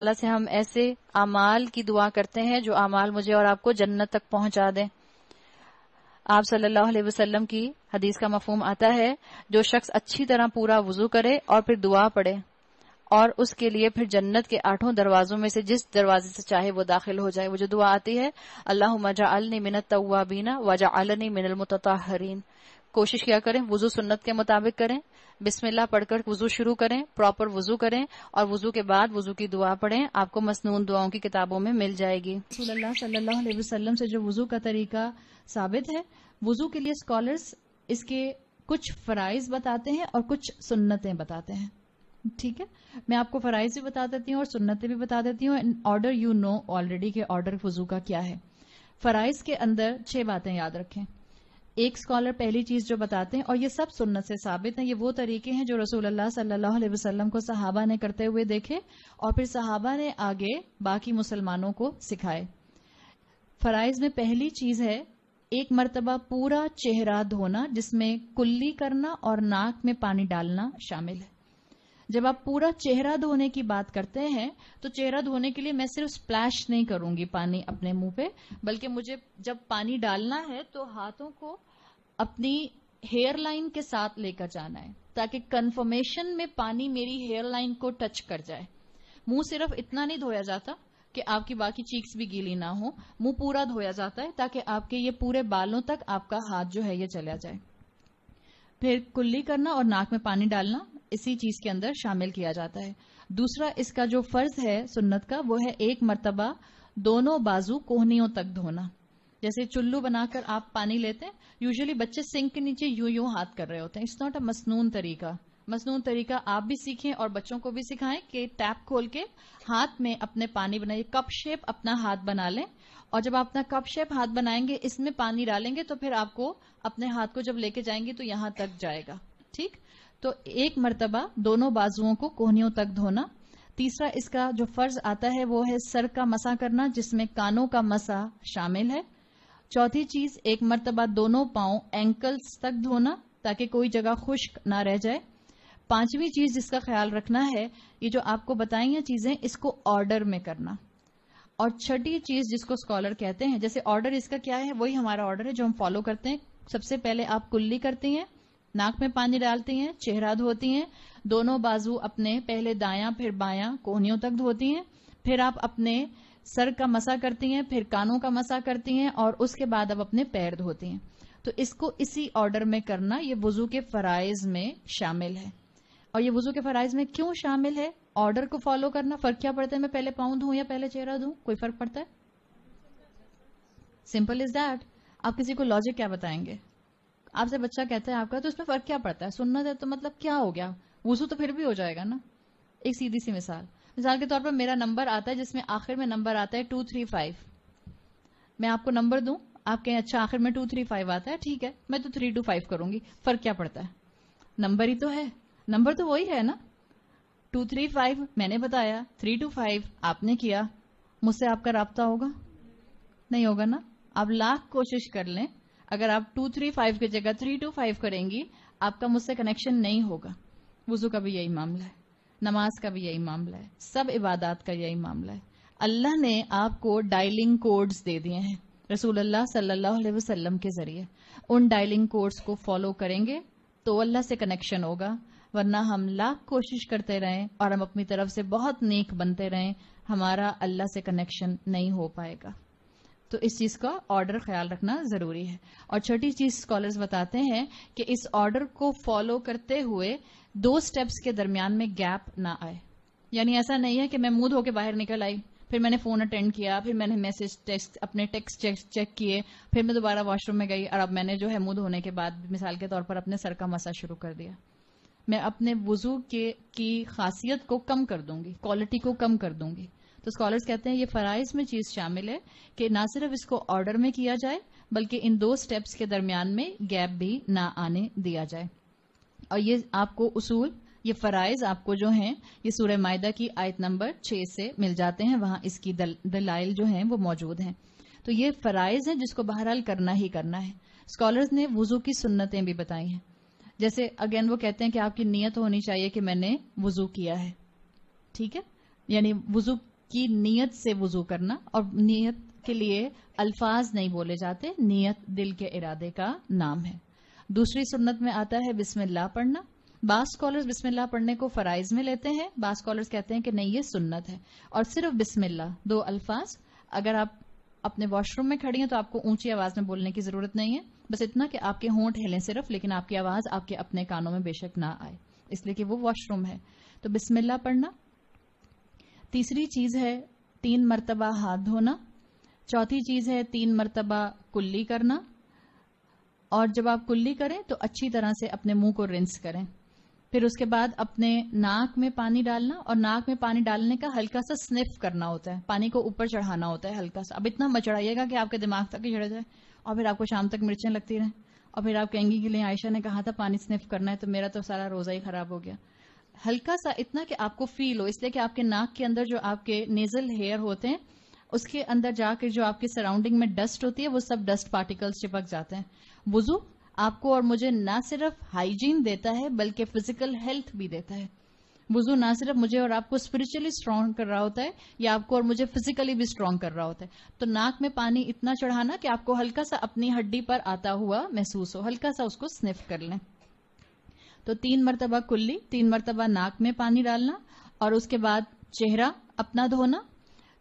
اللہ سے ہم ایسے اعمال کی دعا کرتے ہیں جو اعمال مجھے اور آپ کو جنت تک پہنچا دیں. آپ صلی اللہ علیہ وسلم کی حدیث کا مفہوم آتا ہے جو شخص اچھی طرح پورا وضو کرے اور پھر دعا پڑھے اور اس کے لیے پھر جنت کے 8 دروازوں میں سے جس دروازے سے چاہے وہ داخل ہو جائے. وہ جو دعا آتی ہے اللہم اجعلنی من التوابین واجعلنی من المتطہرین. کوشش کیا کریں وضو سنت کے مطابق کریں, بسم اللہ پڑھ کر وضو شروع کریں, پراپر وضو کریں اور وضو کے بعد وضو کی دعا پڑھیں. آپ کو مسنون دعاؤں کی کتابوں میں مل جائے گی. رسول اللہ صلی اللہ علیہ وسلم سے جو وضو کا طریقہ ثابت ہے, وضو کے لیے اسکالرز اس کے کچھ فرائض بتاتے ہیں اور کچھ سنتیں بتاتے ہیں. ٹھیک ہے, میں آپ کو فرائض بھی بتا دیتی ہوں اور سنتیں بھی بتا دیتی ہوں. آرڈر یو نو آلریڈی کہ آرڈر وضو کا کیا ہے. فرائض کے اندر 6 باتیں یاد رکھیں. ایک اسکالر پہلی چیز جو بتاتے ہیں, اور یہ سب سنت سے ثابت ہیں, یہ وہ طریقے ہیں جو رسول اللہ صلی اللہ علیہ وسلم کو صحابہ نے کرتے ہوئے دیکھے اور پھر صحابہ نے آگے باقی مسلمانوں کو سکھائے. فرائض میں پہلی چیز ہے ایک مرتبہ پورا چہرہ دھونا, جس میں کلی کرنا اور ناک میں پانی ڈالنا شامل ہے. جب آپ پورا چہرہ دھونے کی بات کرتے ہیں تو چہرہ دھونے کے لیے میں صرف سپلیش نہیں کروں گی پانی اپنے منہ پہ, بلکہ مجھے جب پانی ڈالنا ہے تو ہاتھوں کو اپنی ہیئر لائن کے ساتھ لے کر جانا ہے تاکہ کنفرمیشن میں پانی میری ہیئر لائن کو ٹچ کر جائے. منہ صرف اتنا نہیں دھویا جاتا کہ آپ کی باقی چیکس بھی گیلی نہ ہو, منہ پورا دھویا جاتا ہے تاکہ آپ کے یہ پورے بالوں تک آپ کا ہاتھ جو ہے یہ چلا جائے. پھر کلی کرنا اور ناک میں پانی ڈالنا اسی چیز کے اندر شامل کیا جاتا ہے. دوسرا اس کا جو فرض ہے سنت کا وہ ہے ایک مرتبہ دونوں بازو کوہنیوں تک دھونا. جیسے چلو بنا کر آپ پانی لیتے ہیں, یوزلی بچے سنک کے نیچے یوں ہاتھ کر رہے ہوتے ہیں. اٹس ناٹ اے مسنون طریقہ. مسنون طریقہ آپ بھی سیکھیں اور بچوں کو بھی سکھائیں کہ ٹیپ کھول کے ہاتھ میں اپنے پانی بنائیے, کپ شیپ اپنا ہاتھ بنا لیں, اور جب آپ اپنا کپ شیپ ہاتھ بنائیں گے اس میں پانی ڈالیں گے تو پھر آپ کو اپنے ہاتھ کو جب لے کے جائیں گے تو یہاں تک جائے گا. ٹھیک, تو ایک مرتبہ دونوں بازوؤں کو کوہنیوں تک دھونا. تیسرا اس کا جو فرض آتا ہے وہ ہے سر کا مسح کرنا, جس میں کانوں کا مسح شامل ہے. چوتھی چیز ایک مرتبہ دونوں پاؤں اینکلز تک دھونا تاکہ کوئی جگہ خشک نہ رہ جائے. پانچویں چیز جس کا خیال رکھنا ہے, یہ جو آپ کو بتائیں ہیں چیزیں اس کو آرڈر میں کرنا. اور چھٹی چیز جس کو اسکالر کہتے ہیں, جیسے آرڈر اس کا کیا ہے وہی ہمارا آرڈر ہے جو ہم فالو کرتے ہیں. سب سے پہلے آپ کلی کرتی ہیں, ناک میں پانی ڈالتی ہیں, چہرہ دھوتی ہیں, دونوں بازو اپنے پہلے دایاں پھر بایاں کوہنیوں تک دھوتی ہیں, پھر آپ اپنے سر کا مسح کرتی ہیں, پھر کانوں کا مسح کرتی ہیں اور اس کے بعد اب اپنے پیر دھوتی ہیں. تو اس کو اسی آرڈر میں کرنا یہ وضو کے فرائض میں شامل ہے. اور یہ وضو کے فرائض میں کیوں شامل ہے؟ آرڈر کو فالو کرنا. فرق کیا پڑتا ہے میں پہلے پاؤں دھوں یا پہلے چہرہ دھوں؟ کوئی فرق پڑتا ہے؟ Simple is that. آپ کسی کو لاجک کیا بتائیں گے؟ آپ سے بچہ کہتا ہے آپ کا, تو اس میں فرق کیا پڑتا ہے؟ سنت ہے تو مطلب کیا ہو گیا, وضو تو پھر بھی ہو جائے گا نا. ایک سیدھی سی مثال کے طور پر میرا نمبر آتا ہے جس میں آخر میں نمبر آتا ہے 235. میں آپ کو نمبر دوں, آپ کہیں اچھا آخر میں 235 آتا ہے, ٹھیک ہے میں تو 325 کروں گی. فرق کیا پڑتا ہے؟ نمبر ہی تو ہے, نمبر تو وہی ہے نا. 235 میں نے بتایا, 325 آپ نے کیا. مجھ سے آپ کا رابطہ ہوگا؟ نہیں ہوگا نا. آپ لاکھ کوشش کر لیں, اگر آپ 235 کی جگہ 325 کریں گی آپ کا مجھ سے کنیکشن نہیں ہوگا. وضو کا بھی یہی معاملہ ہے, نماز کا بھی یہی معاملہ ہے, سب عبادات کا یہی معاملہ ہے. اللہ نے آپ کو ڈائلنگ کوڈز دے دیے ہیں رسول اللہ صلی اللہ علیہ وسلم کے ذریعے. ان ڈائلنگ کوڈز کو فالو کریں گے تو اللہ سے کنیکشن ہوگا, ورنہ ہم لاکھ کوشش کرتے رہیں اور ہم اپنی طرف سے بہت نیک بنتے رہیں, ہمارا اللہ سے کنیکشن نہیں ہو پائے گا. تو اس چیز کا آرڈر خیال رکھنا ضروری ہے. اور چھٹی چیز اسکالرز بتاتے ہیں کہ اس آرڈر کو فالو کرتے ہوئے 2 سٹیپس کے درمیان میں گیپ نہ آئے. یعنی ایسا نہیں ہے کہ میں منہ دھو کے باہر نکل آئی, پھر میں نے فون اٹینڈ کیا, پھر میں نے میسج ٹیکسٹ اپنے ٹیکسٹ چیک کیے, پھر میں دوبارہ واش روم میں گئی اور اب میں نے جو ہے منہ دھونے کے بعد مثال کے طور پر اپنے سر کا مسح شروع کر دیا. میں اپنے وضو کی خاصیت کو کم کر دوں گی, کوالٹی کو کم کر دوں گی. تو اسکالرز کہتے ہیں یہ فرائض میں چیز شامل ہے کہ نہ صرف اس کو آرڈر میں کیا جائے بلکہ ان 2 سٹیپس کے درمیان میں گیپ بھی نہ آنے دیا جائے. اور یہ آپ کو اصول, یہ فرائض آپ کو جو ہیں یہ سورہ مائدہ کی آیت نمبر 6 سے مل جاتے ہیں, وہاں اس کی دلائل جو ہیں وہ موجود ہیں. تو یہ فرائض ہیں جس کو بہرحال کرنا ہی کرنا ہے. اسکالرز نے وضو کی سنتیں بھی بتائی ہیں. جیسے اگین وہ کہتے ہیں کہ آپ کی نیت ہونی چاہیے کہ میں نے وضو کیا ہے, ٹھیک ہے, یعنی وضو کی نیت سے وضو کرنا، اور نیت کے لیے الفاظ نہیں بولے جاتے، نیت دل کے ارادے کا نام ہے۔ دوسری سنت میں آتا ہے بسم اللہ پڑھنا۔ بعض اسکالرز بسم اللہ پڑھنے کو فرائض میں لیتے ہیں، بعض اسکالرز کہتے ہیں کہ نہیں یہ سنت ہے، اور صرف بسم اللہ 2 الفاظ۔ اگر آپ اپنے واش روم میں کھڑی ہیں تو آپ کو اونچی آواز میں بولنے کی ضرورت نہیں ہے، بس اتنا کہ آپ کے ہونٹ ہلیں صرف، لیکن آپ کی آواز آپ کے اپنے کانوں میں بے شک نہ آئے، اس لیے کہ وہ واش روم ہے۔ تو بسم اللہ پڑھنا۔ تیسری چیز ہے 3 مرتبہ ہاتھ دھونا۔ چوتھی چیز ہے 3 مرتبہ کلی کرنا، اور جب آپ کلی کریں تو اچھی طرح سے اپنے منہ کو رنس کریں۔ پھر اس کے بعد اپنے ناک میں پانی ڈالنا، اور ناک میں پانی ڈالنے کا ہلکا سا سنف کرنا ہوتا ہے، پانی کو اوپر چڑھانا ہوتا ہے ہلکا سا۔ اب اتنا مت چڑھائیے گا کہ آپ کے دماغ تک ہی چڑھ جائے اور پھر آپ کو شام تک مرچیں لگتی رہیں، اور پھر آپ کہیں گی کہ لیں عائشہ نے کہا تھا پانی سنف کرنا ہے، تو میرا تو سارا روزہ ہی خراب ہو گیا۔ ہلکا سا اتنا کہ آپ کو فیل ہو، اس لیے کہ آپ کے ناک کے اندر جو آپ کے نیزل ہیئر ہوتے ہیں اس کے اندر جا کے جو آپ کی سراؤنڈنگ میں ڈسٹ ہوتی ہے وہ سب ڈسٹ پارٹیکلز چپک جاتے ہیں۔ وضو آپ کو اور مجھے نہ صرف ہائیجین دیتا ہے بلکہ فزیکل ہیلتھ بھی دیتا ہے۔ وضو نہ صرف مجھے اور آپ کو اسپرچولی اسٹرانگ کر رہا ہوتا ہے، یا آپ کو اور مجھے فزیکلی بھی اسٹرانگ کر رہا ہوتا ہے۔ تو ناک میں پانی اتنا چڑھانا کہ آپ کو ہلکا سا اپنی ہڈی پر آتا ہوا محسوس ہو، ہلکا سا اس کو سنف کر لیں۔ تو 3 مرتبہ کلی، 3 مرتبہ ناک میں پانی ڈالنا، اور اس کے بعد چہرہ اپنا دھونا،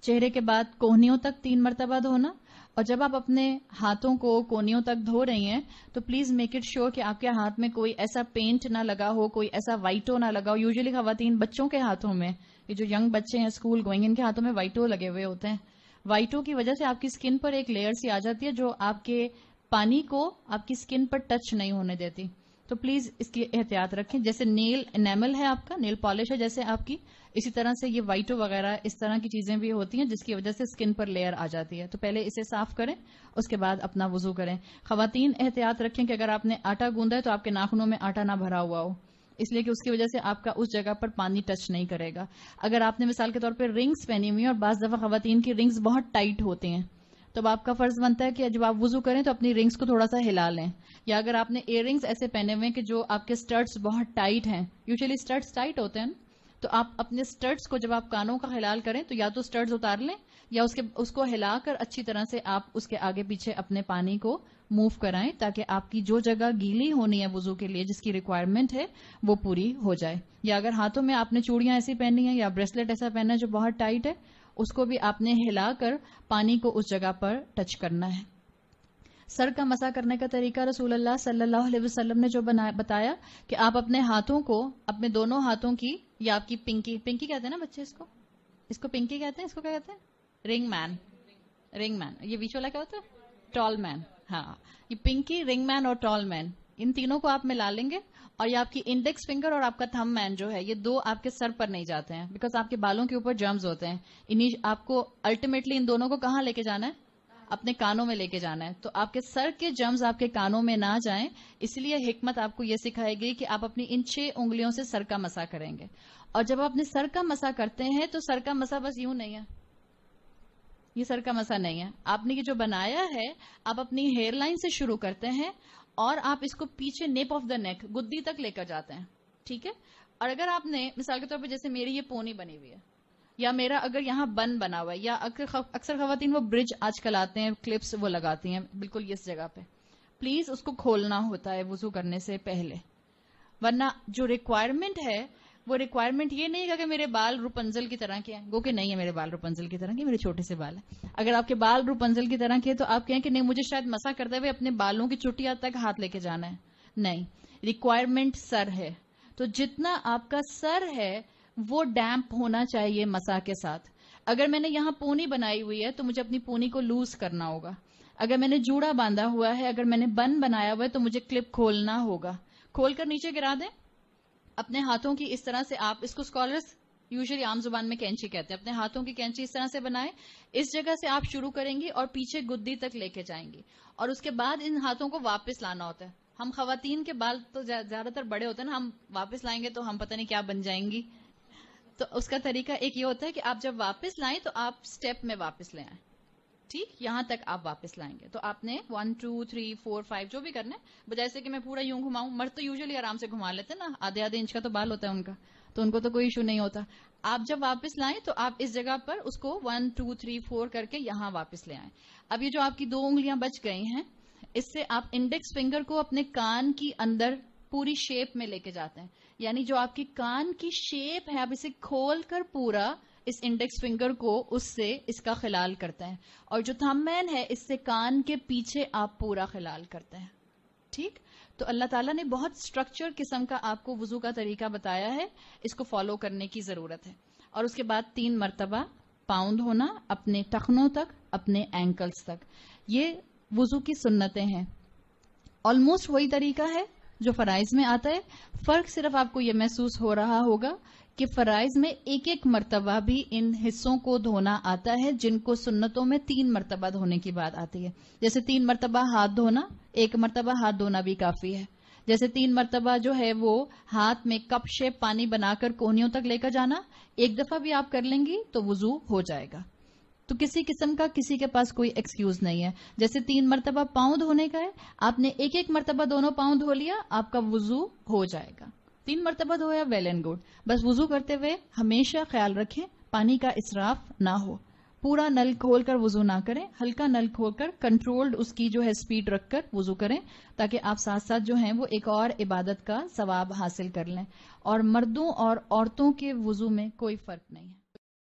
چہرے کے بعد کوہنیوں تک 3 مرتبہ دھونا۔ اور جب آپ اپنے ہاتھوں کو کونیوں تک دھو رہی ہیں تو پلیز میک اٹ شیور کہ آپ کے ہاتھ میں کوئی ایسا پینٹ نہ لگا ہو، کوئی ایسا وائٹو نہ لگا ہو۔ یوزلی خواتین بچوں کے ہاتھوں میں، یہ جو ینگ بچے ہیں اسکول گوئنگ، ان کے ہاتھوں میں وائٹو لگے ہوئے ہوتے ہیں۔ وائٹو کی وجہ سے آپ کی اسکن پر ایک لیئر سی آ جاتی ہے جو آپ کے پانی کو آپ کی اسکن پر ٹچ نہیں ہونے دیتی۔ تو پلیز اس کی احتیاط رکھیں۔ جیسے نیل انیمل ہے آپ کا، نیل پالش ہے جیسے آپ کی، اسی طرح سے یہ وائٹو وغیرہ اس طرح کی چیزیں بھی ہوتی ہیں جس کی وجہ سے اسکن پر لیئر آ جاتی ہے۔ تو پہلے اسے صاف کریں، اس کے بعد اپنا وضو کریں۔ خواتین احتیاط رکھیں کہ اگر آپ نے آٹا گوندا ہے تو آپ کے ناخنوں میں آٹا نہ بھرا ہوا ہو، اس لیے کہ اس کی وجہ سے آپ کا اس جگہ پر پانی ٹچ نہیں کرے گا۔ اگر آپ نے مثال کے طور پہ رنگز پہنی ہوئی ہیں، اور بعض دفعہ خواتین کی رنگز بہت ٹائٹ ہوتی ہیں، تو اب آپ کا فرض بنتا ہے کہ جب آپ وضو کریں تو اپنی رنگز کو تھوڑا سا ہلا لیں۔ یا اگر آپ نے ایئر رنگز ایسے پہنے ہوئے ہیں کہ جو آپ کے اسٹڈس بہت ٹائٹ ہیں، یوزلی اسٹڈس ٹائٹ ہوتے ہیں، تو آپ اپنے اسٹڈس کو جب آپ کانوں کا خلال کریں تو یا تو اسٹڈس اتار لیں، یا اس کو ہلا کر اچھی طرح سے آپ اس کے آگے پیچھے اپنے پانی کو موو کرائیں، تاکہ آپ کی جو جگہ گیلی ہونی ہے وضو کے لیے، جس کی ریکوائرمنٹ ہے، وہ پوری ہو جائے۔ یا اگر ہاتھوں میں آپ نے چوڑیاں ایسی پہنی ہیں یا بریسلٹ ایسا پہننا ہے جو بہت ٹائٹ ہے، اس کو بھی آپ نے ہلا کر پانی کو اس جگہ پر ٹچ کرنا ہے۔ سر کا مسح کرنے کا طریقہ رسول اللہ صلی اللہ علیہ وسلم نے جو بتایا کہ آپ اپنے ہاتھوں کو، اپنے دونوں ہاتھوں کی، یا آپ کی پنکی کہتے ہیں نا بچے اس کو پنکی کہتے ہیں، اس کو کیا کہتے ہیں؟ رنگ مین۔ یہ بیچ والا کیا ہوتا ہے؟ ٹال مین۔ ہاں، یہ پنکی، رنگ مین اور ٹال مین، ان تینوں کو آپ ملا لیں گے، اور یہ آپ کی انڈیکس فنگر اور آپ کا تھم مین جو ہے، یہ 2 آپ کے سر پر نہیں جاتے ہیں، بیکاز آپ کے بالوں کے اوپر جرمز ہوتے ہیں۔ آپ کو الٹیمیٹلی ان دونوں کو کہاں لے کے جانا ہے؟ اپنے کانوں میں لے کے جانا ہے۔ تو آپ کے سر کے جرمز آپ کے کانوں میں نہ جائیں، اس لیے حکمت آپ کو یہ سکھائے گی کہ آپ اپنی ان 6 انگلیوں سے سر کا مسح کریں گے۔ اور جب آپ اپنے سر کا مسح کرتے ہیں تو سر کا مسح بس یوں نہیں ہے، یہ سر کا مسح نہیں ہے، آپ نے یہ جو بنایا ہے، آپ اپنی ہیئر لائن سے شروع کرتے ہیں اور آپ اس کو پیچھے نیپ آف دا نیک، گدی تک لے کر جاتے ہیں، ٹھیک ہے؟ اور اگر آپ نے مثال کے طور پہ جیسے میری یہ پونی بنی ہوئی ہے، یا میرا اگر یہاں بن بنا ہوا ہے، یا اکثر خواتین وہ برج آج کل آتے ہیں، کلپس وہ لگاتی ہیں بالکل اس جگہ پہ، پلیز اس کو کھولنا ہوتا ہے وضو کرنے سے پہلے، ورنہ جو ریکوائرمنٹ ہے وہ ریکوائرمنٹ یہ نہیں ہے کہ میرے بال روپنزل کی طرح کے ہیں، گو کہ نہیں ہے میرے بال روپنزل کی طرح کے، میرے چھوٹے سے بال ہیں۔ اگر آپ کے بال روپنزل کی طرح کے تو آپ کہیں کہ نہیں مجھے شاید مسح کرتے ہوئے اپنے بالوں کی چٹیاں تک ہاتھ لے کے جانا ہے، نہیں، ریکوائرمنٹ سر ہے، تو جتنا آپ کا سر ہے وہ ڈیمپ ہونا چاہیے مسح کے ساتھ۔ اگر میں نے یہاں پونی بنائی ہوئی ہے تو مجھے اپنی پونی کو لوز کرنا ہوگا، اگر میں نے جوڑا باندھا ہوا ہے، اگر میں نے بن بنایا ہوا ہے تو مجھے کلپ کھولنا ہوگا، کھول کر نیچے گرا دیں اپنے ہاتھوں کی، اس طرح سے آپ اس کو اسکالرز یوزلی عام زبان میں کینچی کہتے ہیں، اپنے ہاتھوں کی کینچی اس طرح سے بنائیں، اس جگہ سے آپ شروع کریں گی اور پیچھے گدی تک لے کے جائیں گی، اور اس کے بعد ان ہاتھوں کو واپس لانا ہوتا ہے۔ ہم خواتین کے بال تو زیادہ تر بڑے ہوتے ہیں نا، ہم واپس لائیں گے تو ہم پتہ نہیں کیا بن جائیں گی، تو اس کا طریقہ ایک یہ ہوتا ہے کہ آپ جب واپس لائیں تو آپ سٹیپ میں واپس لے آئیں، ٹھیک، یہاں تک آپ واپس لائیں گے، تو آپ نے 1 2 3 4 5 جو بھی کرنا ہے، بجائے سے کہ میں پورا یوں گھماؤں، مرد تو یوزلی آرام سے گھما لیتے ہیں نا، آدھے انچ کا تو بال ہوتا ہے ان کا، تو ان کو تو کوئی ایشو نہیں ہوتا. آپ جب واپس لائیں تو آپ اس جگہ پر اس کو 1 2 3 4 کر کے یہاں واپس لے آئیں. اب یہ جو آپ کی 2 انگلیاں بچ گئی ہیں، اس سے آپ انڈیکس فنگر کو اپنے کان کی اندر پوری شیپ میں لے کے جاتے ہیں. یعنی جو آپ کی کان کی شیپ ہے، آپ اسے کھول کر پورا اس انڈیکس فنگر کو اس سے اس کا خلال کرتے ہیں، اور جو تھم مین ہے اس سے کان کے پیچھے آپ پورا خلال کرتے ہیں. ٹھیک؟ تو اللہ تعالیٰ نے بہت سٹرکچر قسم کا آپ کو وضو کا طریقہ بتایا ہے، اس کو فالو کرنے کی ضرورت ہے. اور اس کے بعد 3 مرتبہ پاؤں دھونا اپنے ٹخنوں تک، اپنے اینکلز تک. یہ وضو کی سنتیں ہیں. آلموسٹ وہی طریقہ ہے جو فرائض میں آتا ہے. فرق صرف آپ کو یہ محسوس ہو رہا ہوگا کہ فرائض میں ایک ایک مرتبہ بھی ان حصوں کو دھونا آتا ہے جن کو سنتوں میں 3 مرتبہ دھونے کی بات آتی ہے. جیسے 3 مرتبہ ہاتھ دھونا، ایک مرتبہ ہاتھ دھونا بھی کافی ہے. جیسے 3 مرتبہ جو ہے وہ ہاتھ میں کپ شیپ پانی بنا کر کونیوں تک لے کر جانا، ایک دفعہ بھی آپ کر لیں گی تو وضو ہو جائے گا. تو کسی قسم کا کسی کے پاس کوئی ایکسکیوز نہیں ہے. جیسے 3 مرتبہ پاؤں دھونے کا ہے، آپ نے ایک ایک مرتبہ دونوں پاؤں دھو لیا، آپ کا وضو ہو جائے گا. 3 مرتبہ دھویا، ویل اینڈ گڈ. بس وضو کرتے ہوئے ہمیشہ خیال رکھیں پانی کا اسراف نہ ہو. پورا نل کھول کر وضو نہ کریں، ہلکا نل کھول کر کنٹرولڈ اس کی جو ہے سپیڈ رکھ کر وضو کریں، تاکہ آپ ساتھ ساتھ جو ہیں وہ ایک اور عبادت کا ثواب حاصل کر لیں. اور مردوں اور عورتوں کے وضو میں کوئی فرق نہیں ہے.